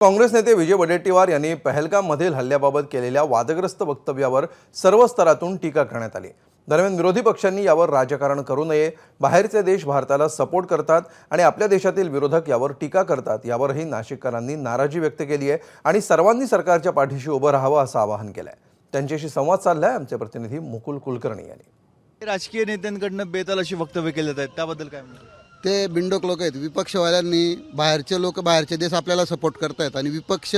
काँग्रेस नेते विजय वडेट्टीवार यांनी पहलगाममधील हल्ल्याबाबत केलेल्या वादग्रस्त वक्तव्यावर सर्व स्तरातून टीका करण्यात आली। दरम्यान विरोधी पक्षांनी यावर राजकारण करू नये, बाहेरचे देश भारताला सपोर्ट करतात आणि आपल्या देशातील विरोधक यावर टीका करतात, यावरही नाशिककरांनी नाराजी व्यक्त केली आहे आणि सर्वांनी सरकारच्या पाठीशी उभं राहावं असं आवाहन केलंय। त्यांच्याशी संवाद साधलाय आमचे प्रतिनिधी मुकुल कुलकर्णी यांनी। राजकीय नेत्यांकडून बेताल अशी वक्तव्य केले आहेत, त्याबद्दल काय म्हणतात? ते बिंडोक लोक आहेत। विपक्षवाल्यांनी बाहेरचे लोक बाहेरचे देश आपल्याला सपोर्ट करतायत आणि विपक्ष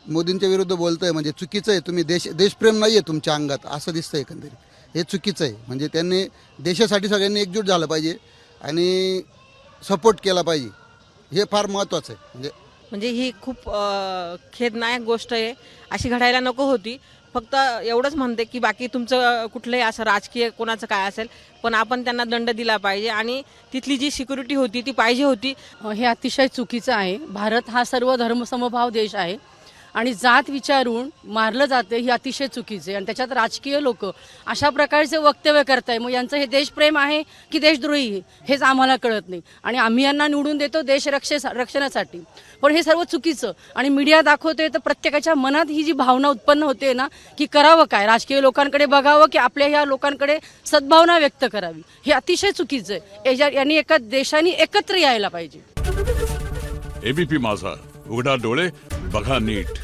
मोदींच्या विरुद्ध बोलतोय, म्हणजे चुकीचं आहे। तुम्ही देशप्रेम नाही आहे तुमच्या अंगात असं दिसतंय एकंदरीत, हे चुकीचं आहे। म्हणजे त्यांनी देशासाठी सगळ्यांनी एकजूट झालं पाहिजे आणि सपोर्ट केला पाहिजे, हे फार महत्त्वाचं आहे। म्हणजे ही खूप खेदनायक गोष्ट आहे, अशी घडायला नको होती। फक्त एवढंच म्हणते की बाकी तुमचं कुठलंही असं राजकीय कोणाचं काय असेल, पण आपण त्यांना दंड दिला पाहिजे आणि तिथली जी सिक्युरिटी होती ती पाहिजे होती। हे अतिशय चुकीचं आहे। भारत हा सर्व धर्मसमभाव देश आहे आणि जात विचारून मारलं जाते ही अतिशय चुकीचे, आणि त्याच्यात राजकीय लोक अशा प्रकारचे वक्तव्य करताय। मग यांचं हे देशप्रेम आहे की देशद्रोही हेच आम्हाला कळत नाही, आणि आम्ही यांना निवडून देतो देश रक्षणासाठी, पण हे सर्व चुकीचं आणि मीडिया दाखवते। तर प्रत्येकाच्या मनात ही जी भावना उत्पन्न होते ना की करावं काय, राजकीय लोकांकडे बघावं की आपल्या ह्या लोकांकडे सद्भावना व्यक्त करावी, हे अतिशय चुकीचं आहे। यांनी एका देशाने एकत्र यायला पाहिजे। एबीपी माझा, उघडा डोळे बघा नीट।